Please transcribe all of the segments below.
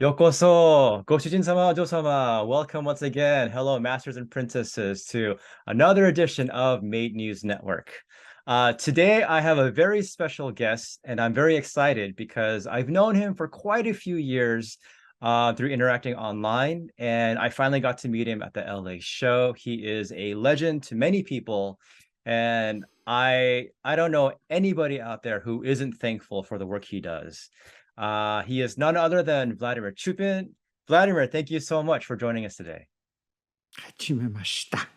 Yokoso, Goshujin-sama, Ojo-sama. Welcome once again. Hello, masters and princesses, to another edition of Made News Network. Today, I have a very special guest, and I'm very excited because I've known him for quite a few years through interacting online, and I finally got to meet him at the LA show. He is a legend to many people, and I don't know anybody out there who isn't thankful for the work he does. He is none other than Vladimir Chupin. Vladimir, thank you so much for joining us today. 始めました.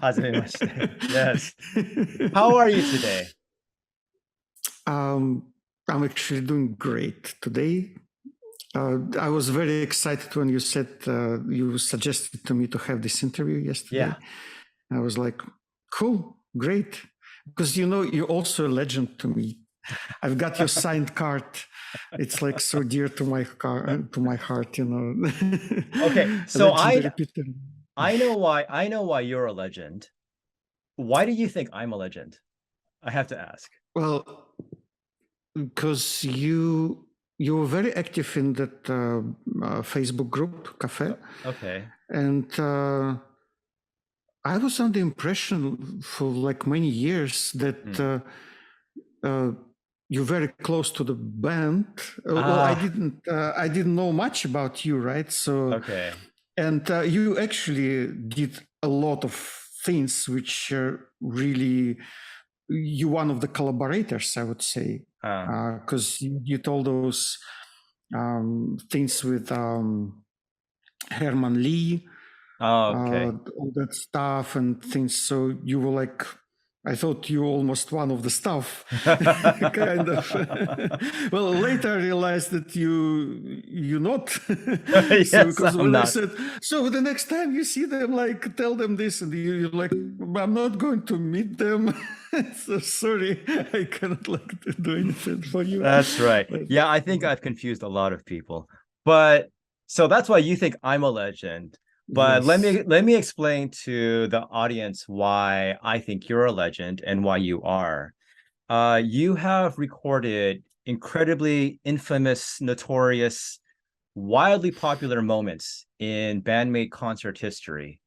Hazememashite. Yes. How are you today? I'm actually doing great today. I was very excited when you said you suggested to me to have this interview yesterday. Yeah. I was like, cool, great. Because you're also a legend to me. I've got your signed card. It's like so dear to my heart, Okay, so Legendary I know why you're a legend. Why do you think I'm a legend? I have to ask. Well, because you were very active in that Facebook group, Cafe. Okay. And I was under the impression for like many years that you're very close to the band. Well, I didn't know much about you, right? So okay. And you actually did a lot of things which really, you're one of the collaborators, I would say, because you did all those things with Herman Lee, all that stuff and things. So you were like, I thought you were almost one of the staff, kind of. Well, later I realized that you're not. Yes, so because I'm when not. I said, so the next time you see them, like tell them this, and you're like, I'm not going to meet them. So sorry, I cannot like do anything for you. That's right. Yeah, I think I've confused a lot of people. But so that's why you think I'm a legend. But Yes. let me explain to the audience why I think you're a legend and why you are. You have recorded incredibly infamous, notorious, wildly popular moments in Band-Maid concert history.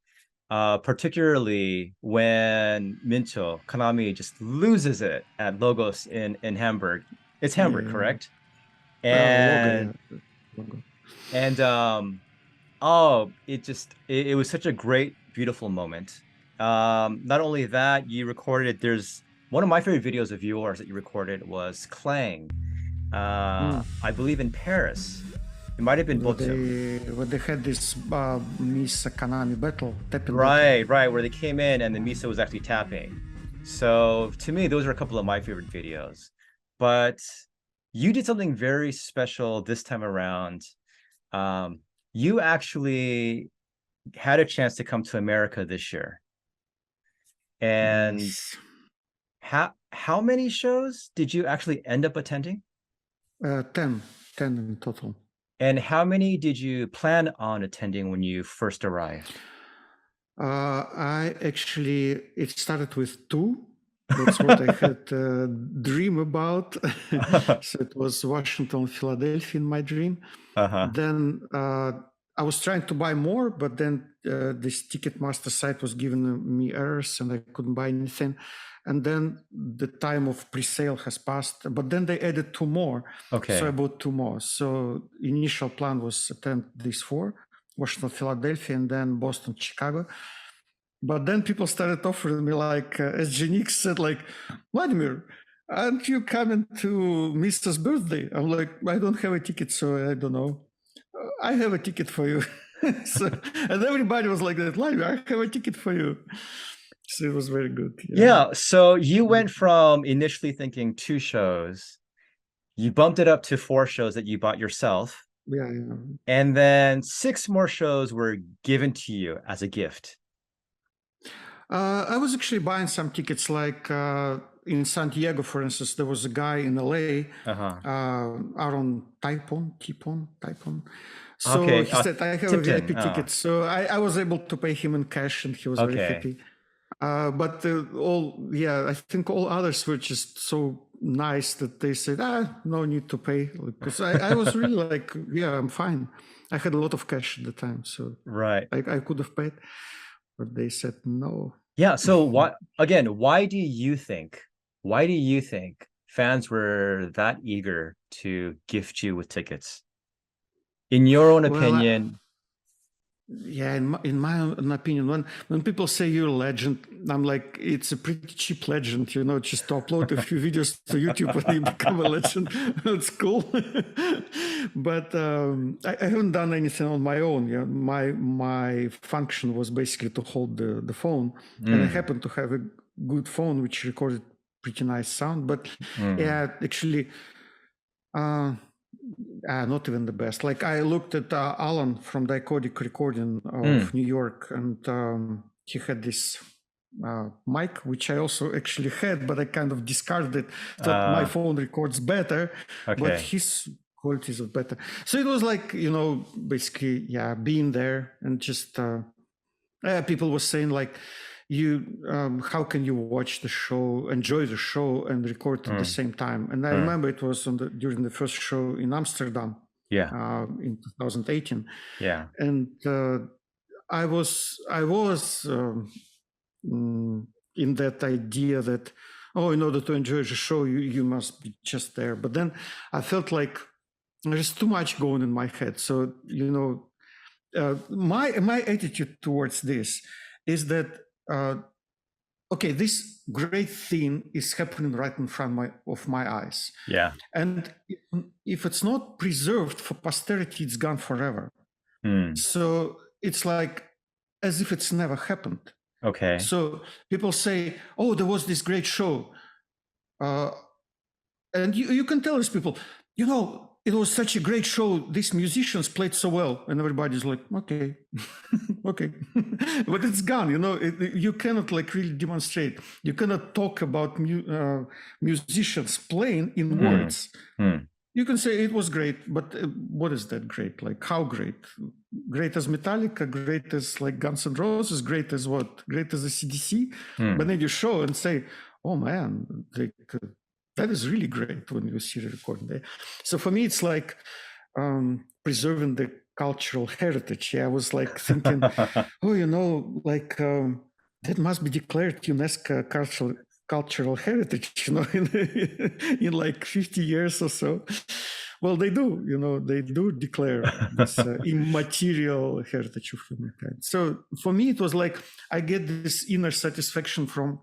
Particularly when Mincho Kanami just loses it at Logos in Hamburg. It's Hamburg, correct? And Logo. it was such a great, beautiful moment. Not only that, you recorded, there's one of my favorite videos of yours that you recorded was Clang. I believe in Paris. It might have been Botsum. Where they had this Miss Kanami battle, tapping Right, where they came in and the Misa was actually tapping. So to me, those are a couple of my favorite videos. But you did something very special this time around. You actually had a chance to come to America this year. And Yes. how many shows did you actually end up attending? 10 in total. And how many did you plan on attending when you first arrived? It started with 2. That's what I had a dream about. So it was Washington, Philadelphia in my dream. Then I was trying to buy more, but then this Ticketmaster site was giving me errors and I couldn't buy anything. And then the time of pre-sale has passed, but then they added 2 more. Okay. So I bought 2 more. So initial plan was attend these 4, Washington, Philadelphia, and then Boston, Chicago. But then people started offering me, like, as Genix said, like, Vladimir, aren't you coming to Mister's birthday? I'm like, I don't have a ticket, so I don't know. I have a ticket for you. And everybody was like that, Vladimir, I have a ticket for you. So it was very good. Yeah. So you went from initially thinking 2 shows, you bumped it up to 4 shows that you bought yourself. Yeah. And then 6 more shows were given to you as a gift. I was actually buying some tickets, like in San Diego, for instance, there was a guy in LA, Aaron Typon. So he said, I have a VIP ticket. So I was able to pay him in cash and he was very happy. But I think all others were just so nice that they said, no need to pay. Because I was really like, yeah, I'm fine. I had a lot of cash at the time, so Right. I could have paid, but they said no. Yeah. So why do you think, fans were that eager to gift you with tickets? In your own Well, opinion. yeah, in my own opinion, when people say you're a legend, I'm like, it's a pretty cheap legend, just to upload a few videos to YouTube and you become a legend. That's cool. But I haven't done anything on my own. Yeah, my function was basically to hold the phone, and I happened to have a good phone which recorded pretty nice sound. But yeah, actually. Not even the best. Like I looked at Alan from Dichotic Recording of New York, and he had this mic, which I also actually had, but I kind of discarded it. Thought my phone records better, but his qualities are better. So it was like, basically, yeah, being there and just people were saying like, how can you watch the show, enjoy the show, and record at the same time? And I remember it was during the first show in Amsterdam, in 2018. Yeah, and I was in that idea that, in order to enjoy the show, you must be just there. But then I felt like there's too much going in my head. So my attitude towards this is that. Okay, this great thing is happening right in front of my eyes. Yeah. And if it's not preserved for posterity, it's gone forever. So it's like as if it's never happened. Okay. So people say, oh, there was this great show. And you can tell these people, it was such a great show. These musicians played so well. And everybody's like, okay, okay. But it's gone, you cannot like really demonstrate. You cannot talk about musicians playing in words. You can say it was great, but what is that great? Like how great? Great as Metallica, great as like Guns N' Roses, great as what? Great as a CDC? But then you show and say, oh man, that is really great when you see the recording there. So for me, it's like preserving the cultural heritage. Yeah, I was like thinking, that must be declared UNESCO cultural heritage, in like 50 years or so. Well, they do, they do declare this immaterial heritage of humankind. So for me, it was like I get this inner satisfaction from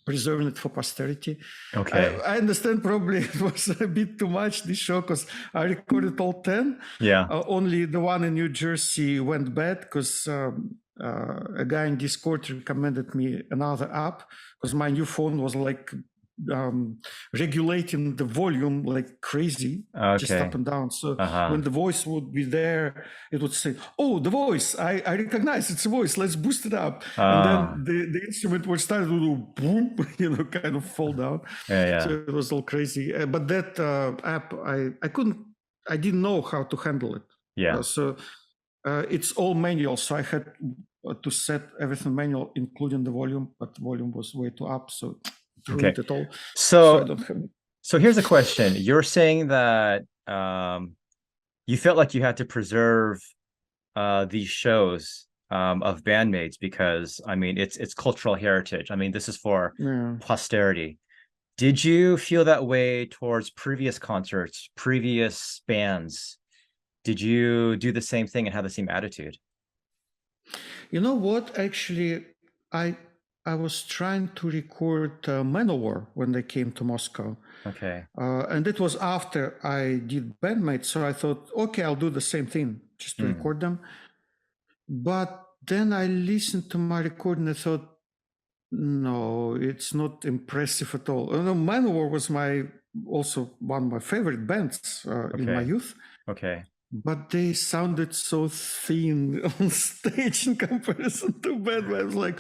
preserving it for posterity. Okay. I understand probably it was a bit too much, this show, because I recorded all 10. Yeah. Only the one in New Jersey went bad because a guy in Discord recommended me another app because my new phone was like regulating the volume like crazy, just up and down. So when the voice would be there, it would say, oh, the voice, I recognize it's a voice, let's boost it up. And then the instrument would start to boom, kind of fall down. So it was all crazy. But that app, I didn't know how to handle it. Yeah. So it's all manual. So I had to set everything manual, including the volume, but the volume was way too up. So at all. So I don't have it. So here's a question. You're saying that you felt like you had to preserve these shows of Band-Maids because, I mean, it's cultural heritage. I mean, this is for posterity. Did you feel that way towards previous concerts, previous bands? Did you do the same thing and have the same attitude? You know what? Actually, I was trying to record Manowar when they came to Moscow. Okay. And it was after I did Band-Maid, so I thought, okay, I'll do the same thing, just to record them. But then I listened to my recording and I thought, no, it's not impressive at all. Manowar was also one of my favorite bands in my youth. Okay. But they sounded so thin on stage in comparison to Band-Maid. I was like,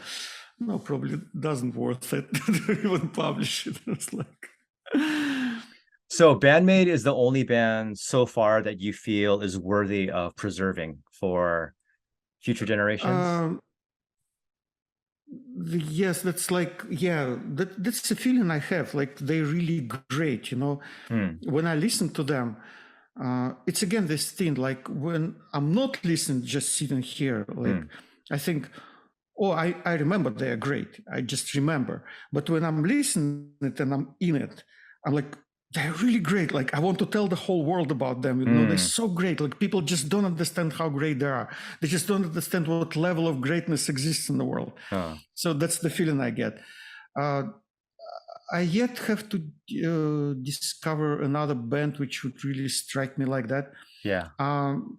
no, probably doesn't worth it to even publish it. It's like. So Band-Maid is the only band so far that you feel is worthy of preserving for future generations? Yes, that's like, yeah, that's the feeling I have. Like they're really great, you know. Mm, When I listen to them, it's again this thing. Like when I'm not listening, just sitting here, like mm, I think, oh, I remember they are great. I just remember. But when I'm listening it and I'm in it, I'm like, they're really great. Like I want to tell the whole world about them. You know, they're mm. so great. Like people just don't understand how great they are. They just don't understand what level of greatness exists in the world. Oh, So that's the feeling I get. Uh, I yet have to discover another band which would really strike me like that. yeah.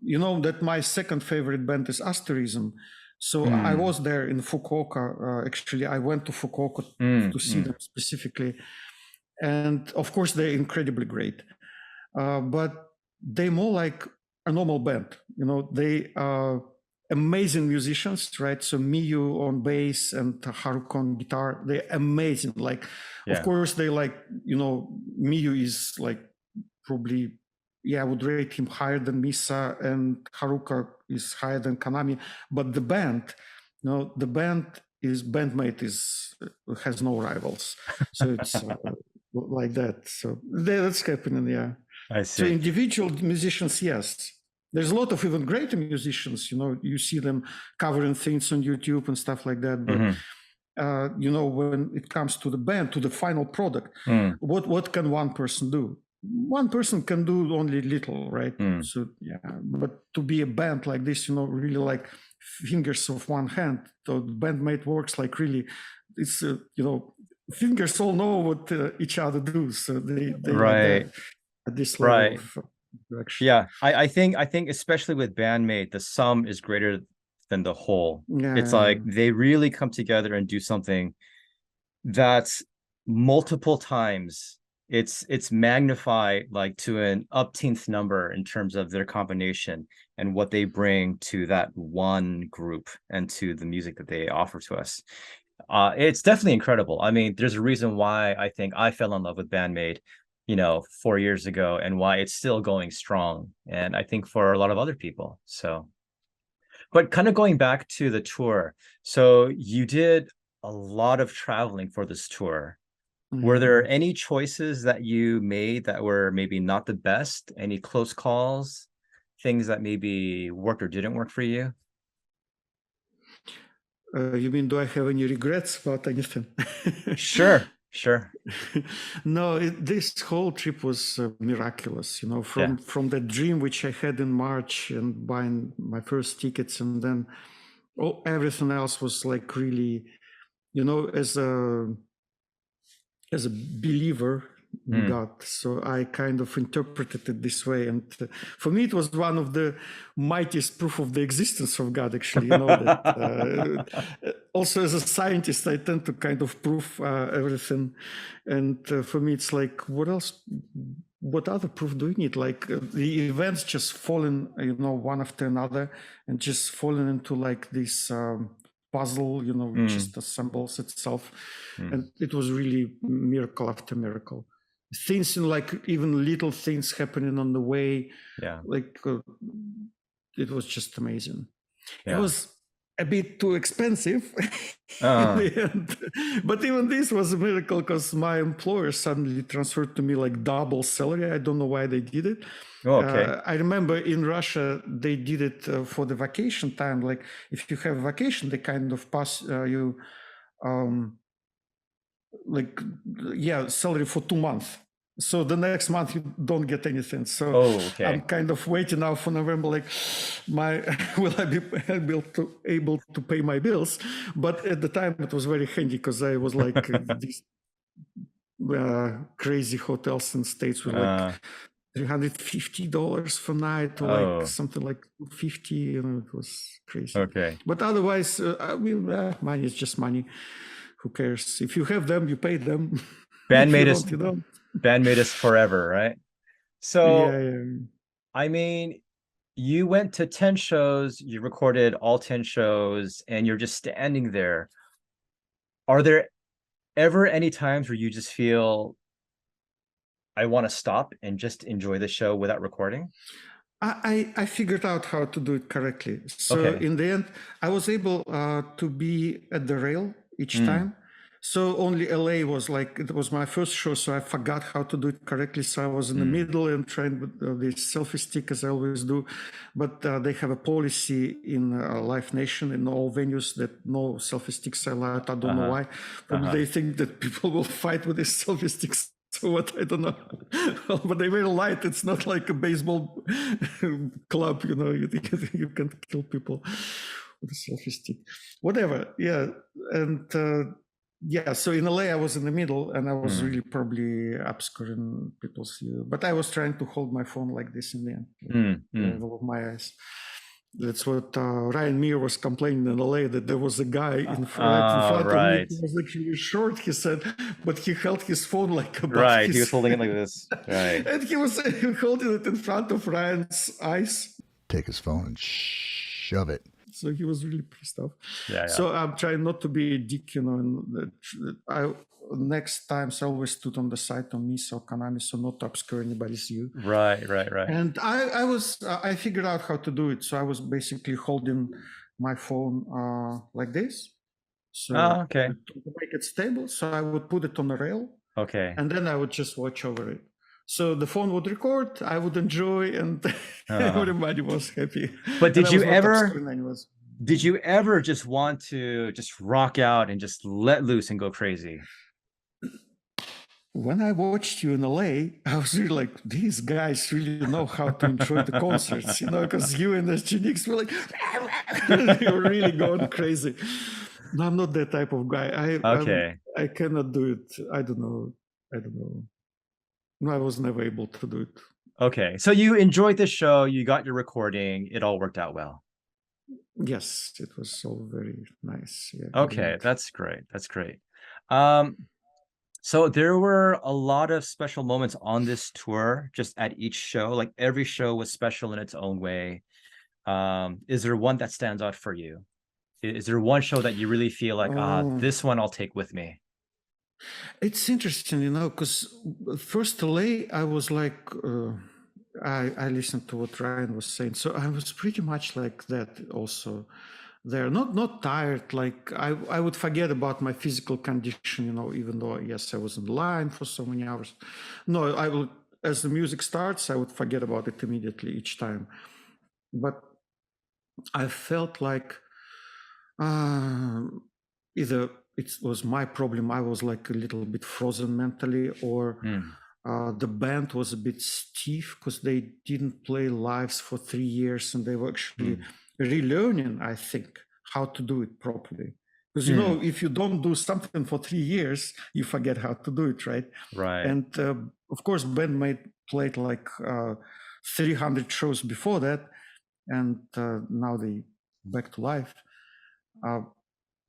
You know that my second favorite band is Asterism. So I Mm, was there in Fukuoka. Actually, I went to Fukuoka to see them specifically. And of course, they're incredibly great. But they're more like a normal band. You know, they are amazing musicians, right? So Miyu on bass and Haruko on guitar, they're amazing. Like, of yeah. course, they like, you know, Miyu is like probably, yeah, I would rate him higher than Misa, and Haruka is higher than Kanami. But the band, you know, the band is Band-Maid is has no rivals. So it's like that. So that's happening, yeah. I So see. individual musicians, yes. There's a lot of even greater musicians, you know, you see them covering things on YouTube and stuff like that. But, Hmm. you know, when it comes to the band, to the final product, Mm, what can one person do? One person can do only little, right? mm. So, yeah, but to be a band like this, you know, really like fingers of one hand, the bandmate works like really, it's, you know, fingers all know what each other do. So they like that Right, at this level right. of direction. Yeah, I think especially with Bandmate, the sum is greater than the whole. It's Yeah, like they really come together and do something that's multiple times. It's magnified like to an upteenth number in terms of their combination and what they bring to that one group and to the music that they offer to us. It's definitely incredible. I mean, there's a reason why I think I fell in love with Bandmade, 4 years ago, and why it's still going strong. And I think for a lot of other people. So, but kind of going back to the tour. So you did a lot of traveling for this tour. Were there yeah. any choices that you made that were maybe not the best? Any close calls, things that maybe worked or didn't work for you? You mean, do I have any regrets about anything? Sure, sure. No, this whole trip was miraculous. You know, Yeah. from that dream which I had in March and buying my first tickets, and then everything else was like really, you know, as a believer in Mm, God. So I kind of interpreted it this way. And for me, it was one of the mightiest proof of the existence of God, actually, you know, that also as a scientist, I tend to kind of prove everything. And for me, it's like, what else? What other proof do you need? Like the events just falling, you know, one after another and just falling into like this puzzle, you know, mm, just assembles itself. mm. And it was really miracle after miracle. Things in like even little things happening on the way, Yeah, like it was just amazing. It yeah. was a bit too expensive in Uh, the end, but even this was a miracle because my employer suddenly transferred to me like double salary. I don't know why they did it. oh, okay. I remember in Russia they did it for the vacation time. Like if you have a vacation, they kind of pass you um, like salary for 2 months. So the next month you don't get anything. So Oh, I'm okay. kind of waiting now for November. Like, will I be able to pay my bills? But at the time it was very handy because I was like these crazy hotels in States were like Uh, $350 for night, or like oh, something like 50. You know, it was crazy. okay. But otherwise, I mean, money is just money. Who cares? If you have them, you pay them. If you Bandmate is don't, you don't. Bandmate is forever, right? Yeah, So, yeah. I mean, you went to 10 shows, you recorded all 10 shows, and you're just standing there. Are there ever any times where you just feel I want to stop and just enjoy the show without recording? I figured out how to do it correctly. So Okay. in the end, I was able to be at the rail each time. So only LA was like, it was my first show, so I forgot how to do it correctly. So I was in the middle and trying with the selfie stick, as I always do. But they have a policy in Live Nation in all venues that no selfie sticks are allowed. I don't know why. Probably they think that people will fight with these selfie sticks. So what, I don't know. But they're very light. It's not like a baseball club, you know, you can kill people with a selfie stick. Whatever, yeah. And yeah, so in LA I was in the middle, and I was really probably obscuring people's view. But I was trying to hold my phone like this in the end, level of my eyes. That's what Ryan Meir was complaining in LA, that there was a guy right in front of me. He was actually short, he said, but he held his phone like above his he was holding it like this. Right. And he was holding it in front of Ryan's eyes. Take his phone and shove it. So he was really pissed off. Yeah. So I'm trying not to be a dick, you know. And next time, I always stood on the side on Misa or Konami, so not to obscure anybody's view. Right. And I figured out how to do it. So I was basically holding my phone like this. So to make it stable, so I would put it on a rail. Okay. And then I would just watch over it. So the phone would record, I would enjoy, and everybody was happy. But did you ever just want to just rock out and just let loose and go crazy? When I watched you in LA, I was really like, these guys really know how to enjoy the concerts, you know, because you and SGNX were like, you were really going crazy. No, I'm not that type of guy. I cannot do it. I don't know. No, I was never able to do it. Okay. So you enjoyed the show, you got your recording, it all worked out well. Yes, it was all very nice. Yeah, okay, that's great. So there were a lot of special moments on this tour, just at each show. Like every show was special in its own way. Is there one that stands out for you? Is there one show that you really feel like, this one I'll take with me? It's interesting, you know, because first LA, I was like, I listened to what Ryan was saying. So I was pretty much like that also there. Not tired, like I would forget about my physical condition, you know, even though, yes, I was in line for so many hours. No, I will, as the music starts, I would forget about it immediately each time. But I felt like either it was my problem, I was like a little bit frozen mentally, or the band was a bit stiff because they didn't play lives for 3 years, and they were actually relearning, I think, how to do it properly. Because, you know, if you don't do something for 3 years, you forget how to do it, right? Right. And of course, Band-Maid played like 300 shows before that, and now they back to life.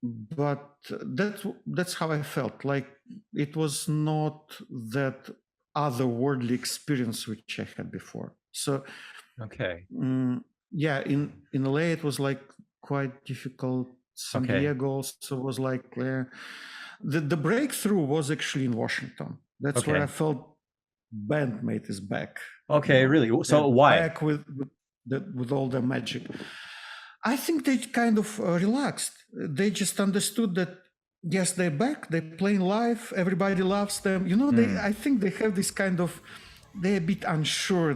But that's how I felt. Like it was not that otherworldly experience which I had before. So yeah, in LA it was like quite difficult. San Diego also was like the breakthrough was actually in Washington. That's where I felt Band-Maid is back. Okay, really? So why? Back with all the magic. I think they kind of relaxed. They just understood that, yes, they're back, they're playing live, everybody loves them. You know, I think they have this kind of, they're a bit unsure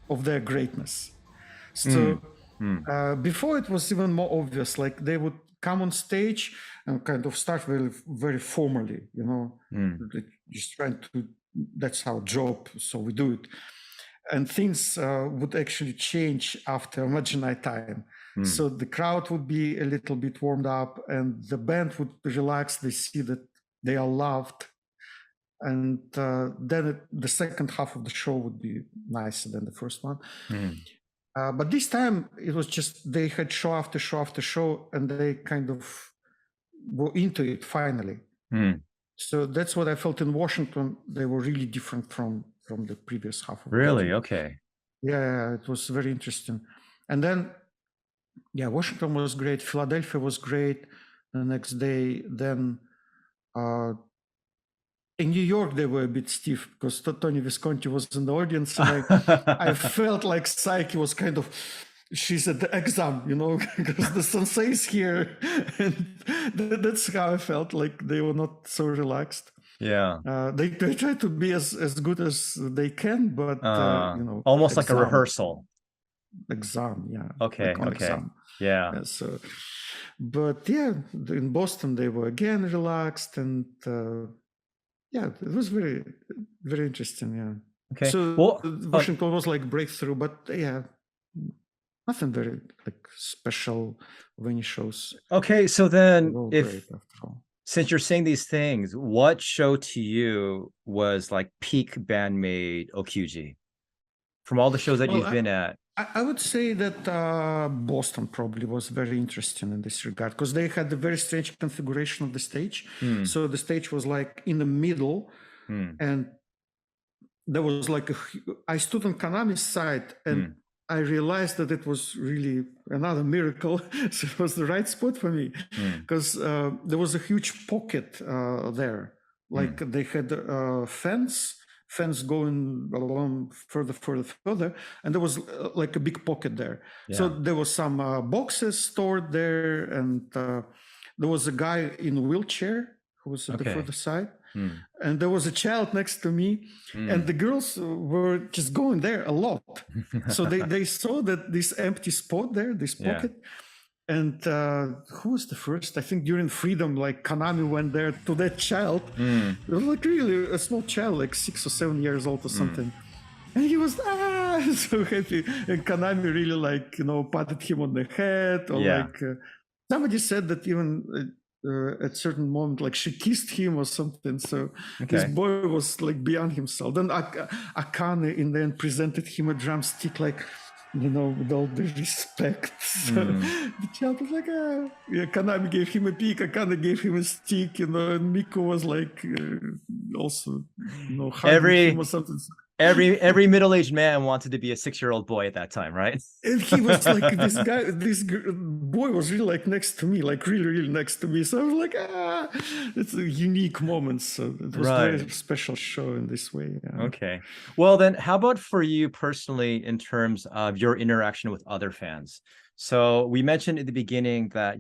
of their greatness. So before it was even more obvious, like they would come on stage and kind of start very, very formally, you know, just trying to, that's our job, so we do it. And things would actually change after Imaginary time. So the crowd would be a little bit warmed up, and the band would relax. They see that they are loved. And then the second half of the show would be nicer than the first one. But this time it was just, they had show after show after show, and they kind of were into it finally. So that's what I felt in Washington. They were really different from the previous half of Really? Okay. Yeah, it was very interesting. And then, yeah, Washington was great. Philadelphia was great the next day. Then in New York, they were a bit stiff because Tony Visconti was in the audience. And I felt like Psyche was kind of she's at the exam, because the sensei is here. And that's how I felt, like they were not so relaxed. Yeah. They try to be as good as they can, but almost like a exam. rehearsal. Exam, yeah. Okay. Like on Okay. exam. Yeah. Yeah, so, but yeah, in Boston they were again relaxed, and yeah, it was very, very interesting. Yeah. Okay. So Well, Washington was like breakthrough, but yeah, nothing very like special of any shows. okay. So then, They're all if great after all. since you're saying these things, what show to you was like peak Band-Maid OQG from all the shows that Well, you've been at? I would say that Boston probably was very interesting in this regard, because they had a very strange configuration of the stage. So the stage was like in the middle, and there was like I stood on Konami's side, and I realized that it was really another miracle. So it was the right spot for me, because there was a huge pocket there. Like they had a fence going along further, and there was like a big pocket there. Yeah. So there was some boxes stored there, and there was a guy in a wheelchair who was at the further side. And there was a child next to me, and the girls were just going there a lot. So they saw that this empty spot there, this pocket. And who was the first? I think during Freedom, like Konami went there to that child. It was like really a small child, like 6 or 7 years old or something. And he was so happy. And Konami really like, patted him on the head, or like somebody said that even at certain moment, like she kissed him or something. So this boy was like beyond himself. Then Akane in the end presented him a drumstick, like, with all the respect. So the child was like, Konami gave him a pick, Akane gave him a stick, and Miko was like, also, hugging him or something. Every middle-aged man wanted to be a 6-year-old boy at that time, right? And he was like, this boy was really like next to me, like really, really next to me. So I was like, it's a unique moment. So it was a very special show in this way. Yeah. Okay. Well, then how about for you personally in terms of your interaction with other fans? So we mentioned at the beginning that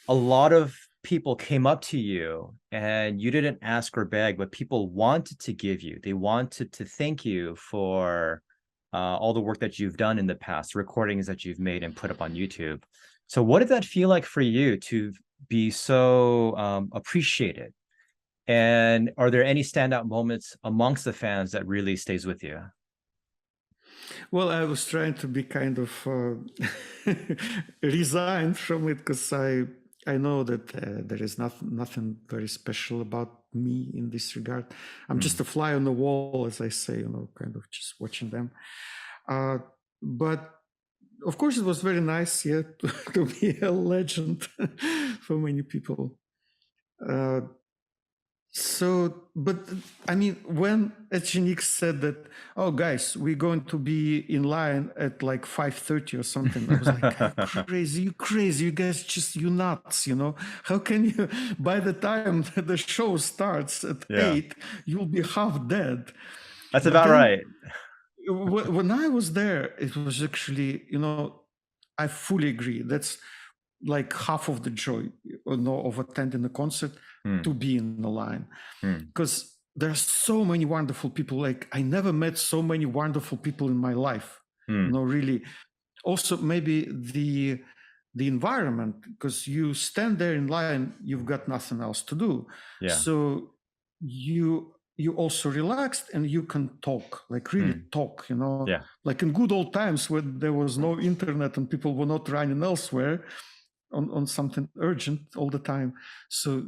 a lot of people came up to you and you didn't ask or beg, but people wanted to give you, they wanted to thank you for all the work that you've done in the past, recordings that you've made and put up on YouTube. So what did that feel like for you to be so appreciated? And are there any standout moments amongst the fans that really stays with you? Well, I was trying to be kind of resigned from it, because I know that there is nothing very special about me in this regard. I'm just a fly on the wall, as I say, kind of just watching them. But of course, it was very nice, to be a legend for many people. But I mean, when Etchenix said that, oh guys, we're going to be in line at like 5:30 or something, I was like, you crazy, you guys, you nuts, How can you, by the time the show starts at 8, you'll be half dead. That's about right. When I was there, it was actually, I fully agree. That's like half of the joy of attending a concert, to be in the line, because there are so many wonderful people. Like, I never met so many wonderful people in my life. Really. Also, maybe the environment, because you stand there in line, you've got nothing else to do. So you also relaxed, and you can talk, like really talk, like in good old times when there was no internet and people were not running elsewhere on something urgent all the time. So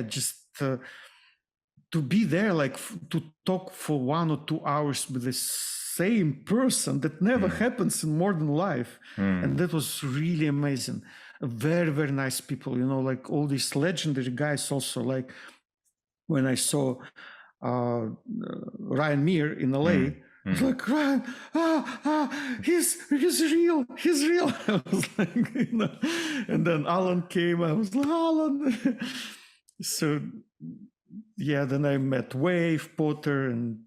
just to be there, like to talk for 1 or 2 hours with the same person, that never happens in modern life. And that was really amazing. Very, very nice people, like all these legendary guys also. Like when I saw Ryan Meir in LA, I was like, Ryan, he's real. I was like, and then Alan came. I was like, Alan. So then I met Wave, Potter, and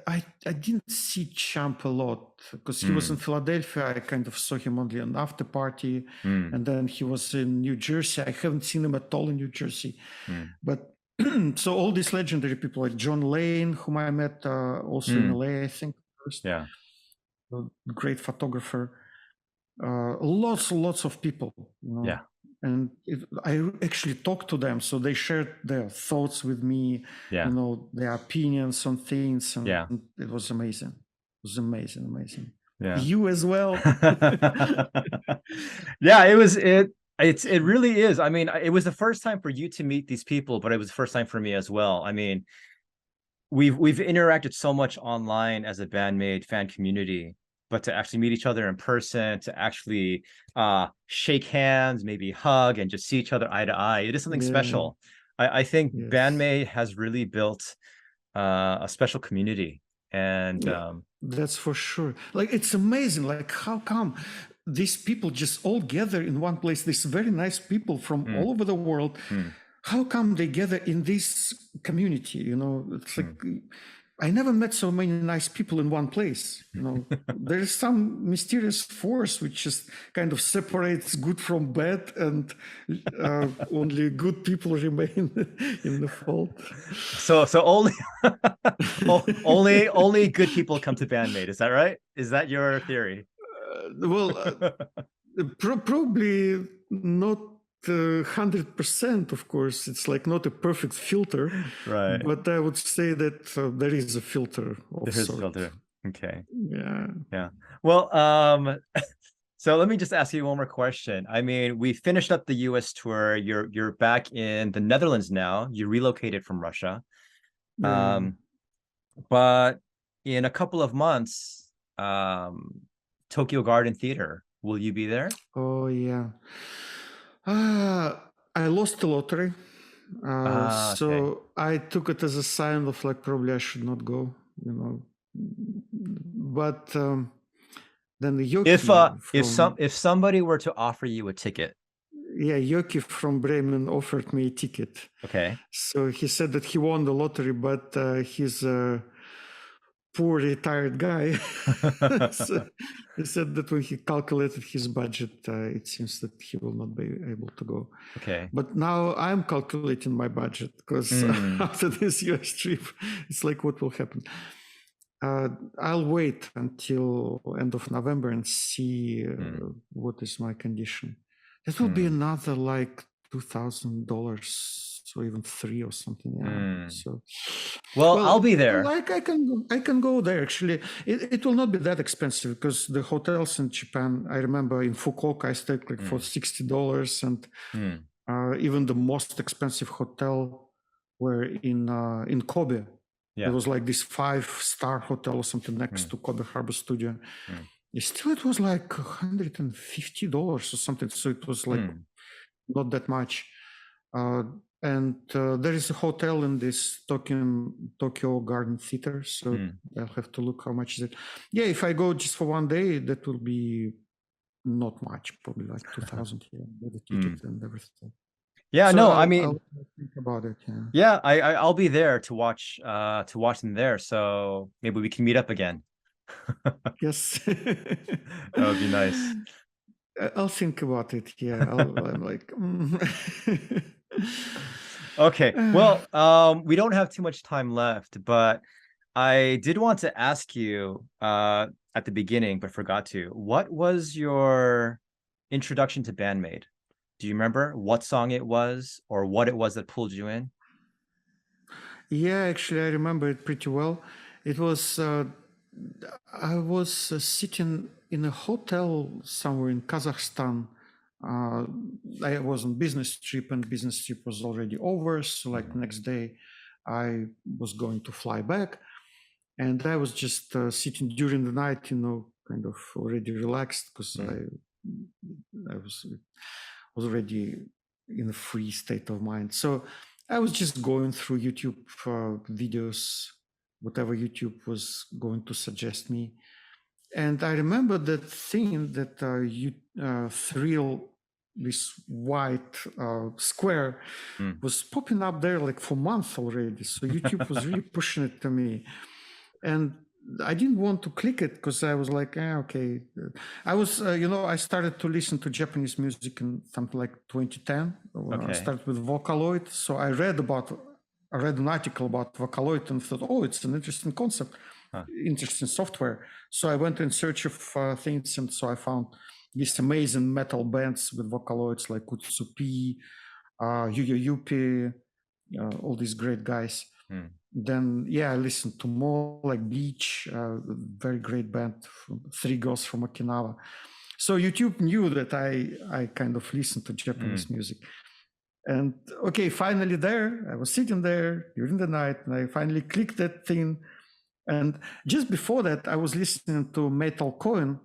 I didn't see Champ a lot because he was in Philadelphia. I kind of saw him only on after party, and then he was in New Jersey. I haven't seen him at all in New Jersey. But so all these legendary people like John Lane, whom I met also in LA, I think first. Yeah. A great photographer. Lots of people. You know? Yeah. And I actually talked to them, so they shared their thoughts with me, Yeah. you know, their opinions on things, and Yeah. it was amazing. It was amazing. Yeah. You as well. Yeah, it really is. I mean, it was the first time for you to meet these people, but it was the first time for me as well. I mean, we've interacted so much online as a Band-Maid fan community, but to actually meet each other in person, to actually shake hands, maybe hug, and just see each other eye to eye, it is something special. I think Band-Maid has really built a special community, and that's for sure. Like, it's amazing. Like, how come these people just all gather in one place? These very nice people from all over the world. How come they gather in this community? You know, it's like I never met so many nice people in one place. You know, there is some mysterious force which just kind of separates good from bad, and only good people remain in the fold. So only good people come to Band-Maid. Is that right? Is that your theory? Probably not 100%, of course. It's like not a perfect filter, right? But I would say that there is a filter of there is sort. a filter. Okay. Yeah. Well, so let me just ask you one more question. I mean, we finished up the US tour. You're back in the Netherlands now. You relocated from Russia. But in a couple of months, Tokyo Garden Theater, will you be there? Oh yeah. I lost the lottery. So I took it as a sign of like probably I should not go, you know. But then the Yoki if somebody were to offer you a ticket. Yeah, Yoki from Bremen offered me a ticket. Okay. So he said that he won the lottery, but he's a poor retired guy. So he said that when he calculated his budget, it seems that he will not be able to go. Okay. But now I'm calculating my budget because after this US trip, it's like, what will happen? I'll wait until end of November and see what is my condition. It will be another like $2,000 or even $3,000 or something. Yeah. So, well, I'll be there. Like I can go there. Actually, it will not be that expensive because the hotels in Japan. I remember in Fukuoka I stayed like for $60, and even the most expensive hotel were in Kobe. Yeah. It was like this 5-star hotel or something next to Kobe Harbor Studio. Still, it was like $150 or something. So it was like not that much. And there is a hotel in this Tokyo Garden Theater. So I'll have to look how much is it. Yeah, if I go just for one day, that will be not much, probably like 2,000 here with the ticket and everything. Yeah, so no, I mean, I'll think about it. Yeah, I'll be there to watch them there. So maybe we can meet up again. Yes, that would be nice. I'll think about it. Yeah, I'm like. Okay, well, we don't have too much time left, but I did want to ask you at the beginning, but forgot to. What was your introduction to Band-Maid? Do you remember what song it was or what it was that pulled you in? Yeah, actually, I remember it pretty well. It was, I was sitting in a hotel somewhere in Kazakhstan. I was on business trip, and business trip was already over. So like next day, I was going to fly back. And I was just sitting during the night, you know, kind of already relaxed because I was already in a free state of mind. So I was just going through YouTube videos, whatever YouTube was going to suggest me. And I remember that thing that Thrill, this white square, was popping up there like for months already. So YouTube was really pushing it to me. and I didn't want to click it because I was like, okay. I was, I started to listen to Japanese music in something like 2010. I started with Vocaloid. So I read an article about Vocaloid and thought, oh, it's an interesting concept, interesting software. So I went in search of things, and so I found these amazing metal bands with Vocaloids like Utsupi, Yupi, all these great guys. Then I listened to more like Bleach, very great band, three girls from Okinawa. So YouTube knew that I kind of listened to Japanese music. And finally I was sitting there during the night, and I finally clicked that thing. And just before that, I was listening to Metal Cohen,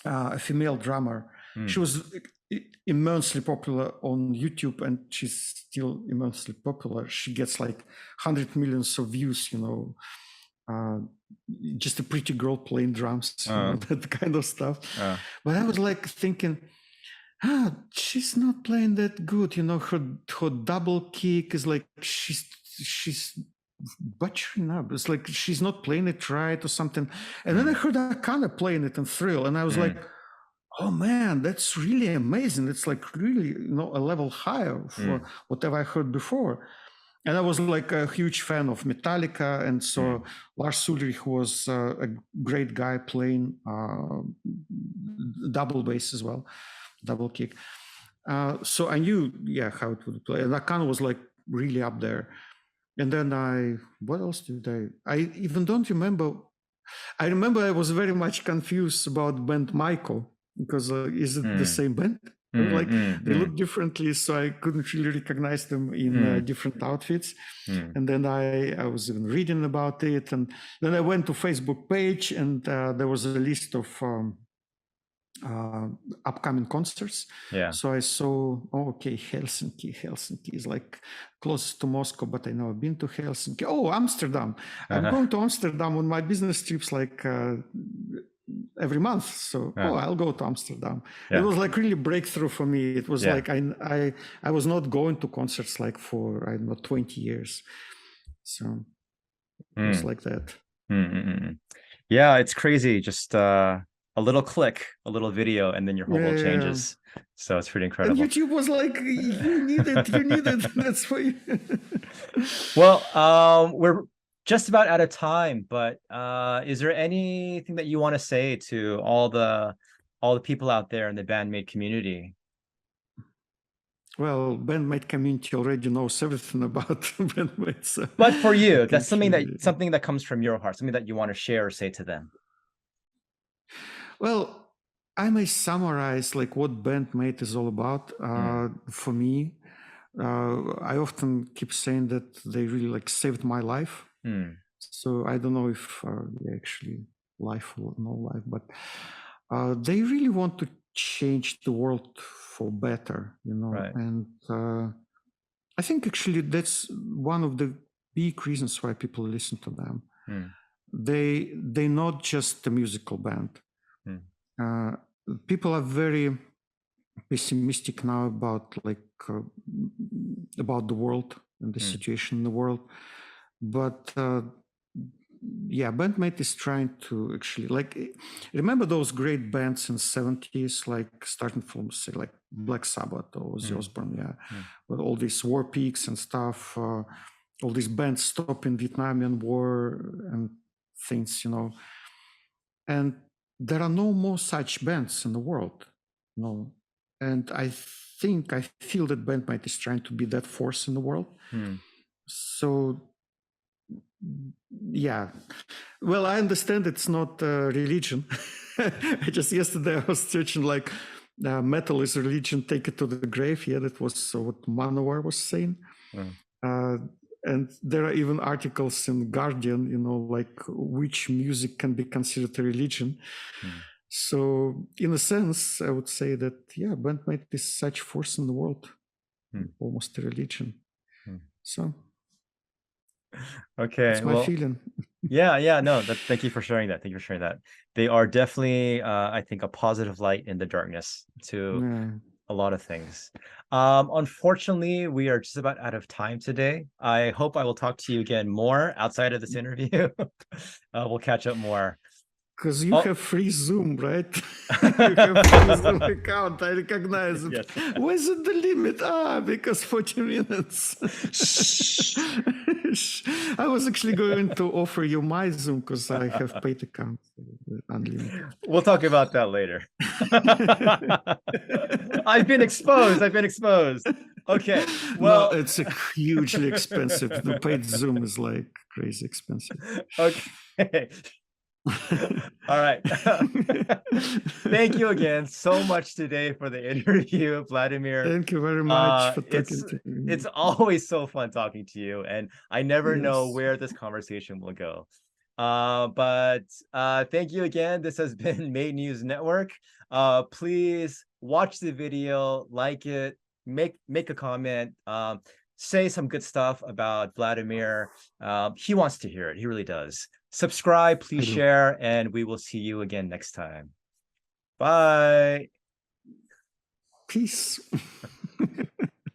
a female drummer. She was immensely popular on YouTube, and she's still immensely popular. She gets like 100 millions of views, just a pretty girl playing drums, that kind of stuff. But I was like thinking, she's not playing that good. Her double kick is like she's butchering up. It's like she's not playing it right or something. And then I heard Akane playing it in Thrill, and I was like, oh man, that's really amazing. It's like really, a level higher for whatever I heard before. And I was like a huge fan of Metallica. And so Lars Ulrich was a great guy playing double bass as well, double kick. So I knew, how it would play. And Akane was like really up there. And then what else did I even don't remember. I remember I was very much confused about band Michael, because is it the same band? They look differently, so I couldn't really recognize them in different outfits. And then I was even reading about it, and then I went to Facebook page, and there was a list of upcoming concerts. So I saw, Helsinki is like close to Moscow, but I never been to Helsinki. Amsterdam. I'm going to Amsterdam on my business trips, like every month. So I'll go to Amsterdam. It was like really breakthrough for me. It was like I was not going to concerts like for 20 years. So it was like that. Yeah, it's crazy. Just a little click, a little video, and then your whole world changes. So it's pretty incredible. And YouTube was like, you need it. That's why. Well, we're just about out of time, but is there anything that you want to say to all the people out there in the Band-Maid community? Well, Band-Maid community already knows everything about Band-Maid. So but for you, that's something that comes from your heart, something that you want to share or say to them. Well, I may summarize like what Band-Maid is all about. For me, I often keep saying that they really like saved my life. So I don't know if actually life or no life, but they really want to change the world for better, And I think actually that's one of the big reasons why people listen to them. They're not just a musical band. People are very pessimistic now about the world and the situation in the world, but Band-Maid is trying to actually remember those great bands in the 70s, like starting from say like Black Sabbath or Ozzy Osbourne, with all these War Pigs and stuff, all these bands stopping Vietnamian War and things, and there are no more such bands in the world, and I feel that Band-Maid is trying to be that force in the world. So well, I understand it's not a religion. Just yesterday I was searching like metal is a religion, take it to the grave. That was what Manowar was saying. And there are even articles in Guardian, like which music can be considered a religion. So in a sense, I would say that, Band-Maid is such force in the world, almost a religion. So okay, that's my feeling. No, thank you for sharing that. Thank you for sharing that. They are definitely, I think, a positive light in the darkness to a lot of things. Unfortunately, we are just about out of time today. I hope I will talk to you again more outside of this interview. We'll catch up more. Because you Oh. have free Zoom, right? You have free Zoom account. I recognize it. Yes. Where's the limit? Because 40 minutes. I was actually going to offer you my Zoom because I have paid account, unlimited. We'll talk about that later. I've been exposed. Okay. Well, No, it's hugely expensive. The paid Zoom is like crazy expensive. Okay. All right. Thank you again so much today for the interview, Vladimir. Thank you very much for talking to me. It's always so fun talking to you, and I never know Yes. where this conversation will go. But thank you again. This has been Made News Network. Please watch the video, like it, make a comment, say some good stuff about Vladimir. He wants to hear it. He really does. Subscribe, please share, and we will see you again next time. Bye. Peace.